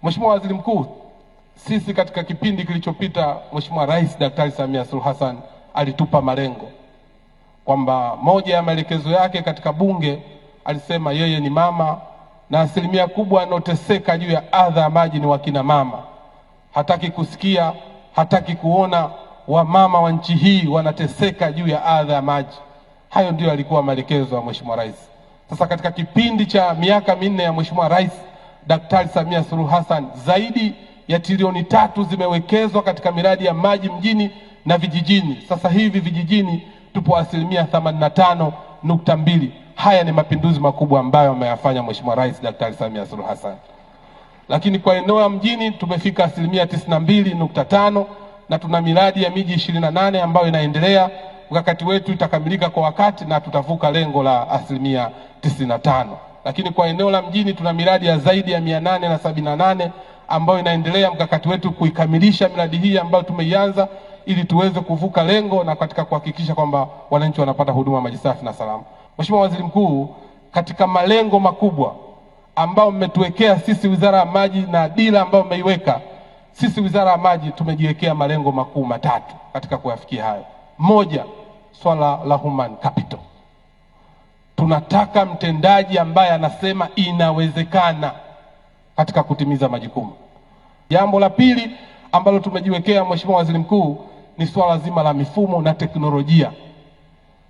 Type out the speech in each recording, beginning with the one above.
Mheshimiwa Waziri Mkuu, sisi katika kipindi kilichopita Mheshimiwa Rais Daktari Samia Suluhu Hassan alitupa malengo kwamba moja ya maelekezo yake katika bunge alisema yeye ni mama na asilimia kubwa anoteseka juu ya adha ya maji ni wakina mama. Hataki kusikia, hataki kuona wamama wa nchi hii wanateseka juu ya adha ya maji. Hayo ndio yalikuwa maelekezo ya Mheshimiwa Rais. Sasa katika kipindi cha miaka minne ya Mheshimiwa Rais Daktari Samia Suluhu Hassan, zaidi ya trilioni 3 zimewekezwa katika miradi ya maji mjini na vijijini. Sasa hivi vijijini tupo asilimia 85.2. Haya ni mapinduzi makubwa ambayo ameyafanya Mheshimiwa Rais Daktari Samia Suluhu Hassan. Lakini kwa eneo la mjini tumefika asilimia 92.5 na tuna miradi ya miji 28 ambayo inaendelea. Mkakati wetu itakamilika kwa wakati na tutavuka lengo la asilimia 95. Lakini kwa eneo la mjini tuna miradi ya zaidi ya 878 ambayo inaendelea. Mkakati wetu kuikamilisha miradi hii ambayo tumeianza ili tuweze kuvuka lengo na katika kuhakikisha kwamba wananchi wanapata huduma maji safi na salama. Mheshimiwa Waziri Mkuu, katika malengo makubwa ambayo mmetuwekea sisi Wizara ya Maji na dira ambayo mmeiweka, sisi Wizara ya Maji tumejiwekea malengo makuu matatu katika kuyafikia hayo. Moja, swala la human capital. Tunataka mtendaji ambaye anasema inawezekana katika kutimiza majukumu. Jambo la pili ambalo tumejiwekea Mheshimiwa Waziri Mkuu ni swala zima la mifumo na teknolojia.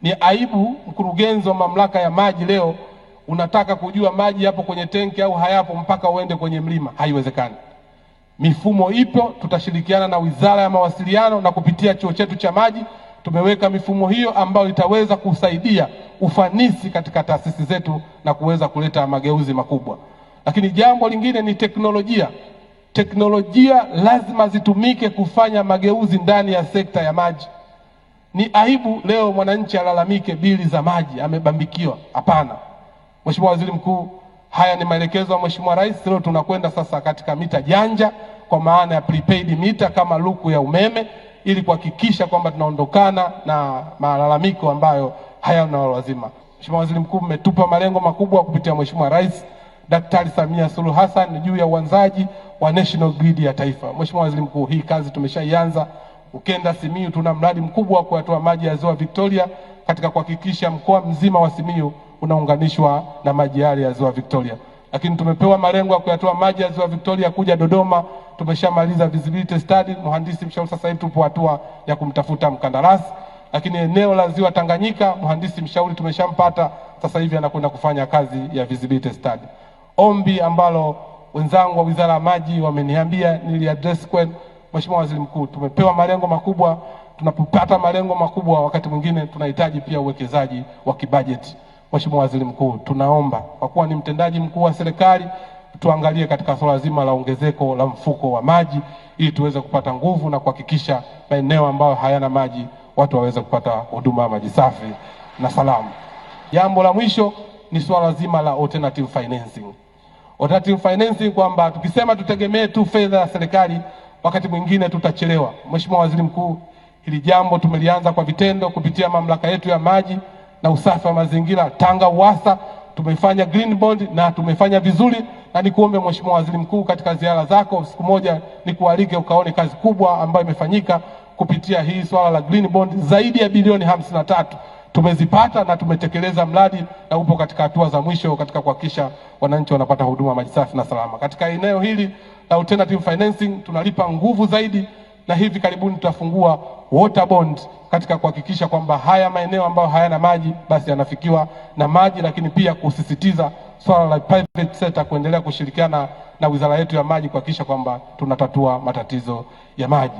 Ni aibu mkurugenzi wa mamlaka ya maji leo unataka kujua maji yapo kwenye tenki au hayapo mpaka uende kwenye mlima. Haiwezekani. Mifumo ipo, tutashirikiana na Wizara ya Mawasiliano na kupitia chuo chetu cha maji tumeweka mifumo hiyo ambayo itaweza kusaidia ufanisi katika taasisi zetu na kuweza kuleta mageuzi makubwa. Lakini jambo lingine ni teknolojia. Teknolojia lazima zitumike kufanya mageuzi ndani ya sekta ya maji. Ni aibu leo mwananchi alalamike bili za maji amebambikiwa. Hapana. Mheshimiwa Waziri Mkuu, haya ni maelekezo ya Mheshimiwa Rais. Leo tunakwenda sasa katika mita janja kwa maana ya prepaid mita kama luku ya umeme ili kuhakikisha kwamba tunaondokana na malalamiko ambayo hayana lazima. Mheshimiwa Waziri Mkuu, mmetupa malengo makubwa kupitia Mheshimiwa Rais Daktari Samia Suluhu Hassan juu ya uanzaji wa National Grid ya taifa. Mheshimiwa Waziri Mkuu, hii kazi tumeshaianza. Ukenda Simiyu tuna mradi mkubwa wa kutoa maji ya Ziwa Victoria katika kuhakikisha mkoa mzima wa Simiyu unaunganishwa na maji yale ya Ziwa Victoria. Lakini tumepewa malengo ya kuyatoa maji ya Ziwa Victoria kuja Dodoma. Tumeshamaliza visibility study, mhandisi mshauri sasa hivi tupo hatua ya kumtafuta mkandarasi. Lakini eneo la Ziwa Tanganyika mhandisi mshauri tumeshampata, sasa hivi anakwenda kufanya kazi ya visibility study. Ombi ambalo wenzangu wa Wizara ya Maji wameniambia niliaddress kwenu. Mheshimiwa Waziri Mkuu, tumepewa malengo makubwa. Tunapopata malengo makubwa wakati mwingine tunahitaji pia uwekezaji wa kibajeti. Mheshimiwa Waziri Mkuu, tunaomba kwa kuwa ni mtendaji mkuu wa serikali tuangalie katika swala zima la ongezeko la mfuko wa maji ili tuweze kupata nguvu na kuhakikisha maeneo ambayo hayana maji watu waweze kupata huduma ya maji safi na salama. Jambo la mwisho ni swala zima la alternative financing. Alternative financing kwamba tukisema tutegemee tu fedha ya serikali wakati mwingine tutachelewa. Mheshimiwa Waziri Mkuu, hili jambo tumelianza kwa vitendo kupitia mamlaka yetu ya maji na usafi wa mazingira Tanga UWASA. Tumefanya green bond na tumefanya vizuri, na nikuombe Mheshimiwa Waziri Mkuu, katika ziara zako siku moja nikualike ukaone kazi kubwa ambayo imefanyika kupitia hii swala la green bond. Zaidi ya bilioni 53 tumezipata na tumetekeleza mradi na upo katika hatua za mwisho katika kuhakikisha wananchi wanapata huduma maji safi na salama. Katika eneo hili la alternative financing tunalipa nguvu zaidi, na hivi karibuni tutafungua water bond katika kuhakikisha kwamba haya maeneo ambayo hayana maji basi yanafikiwa na maji, lakini pia kusisitiza swala la private sector kuendelea kushirikiana na wizara yetu ya maji kuhakikisha kwamba tunatatua matatizo ya maji.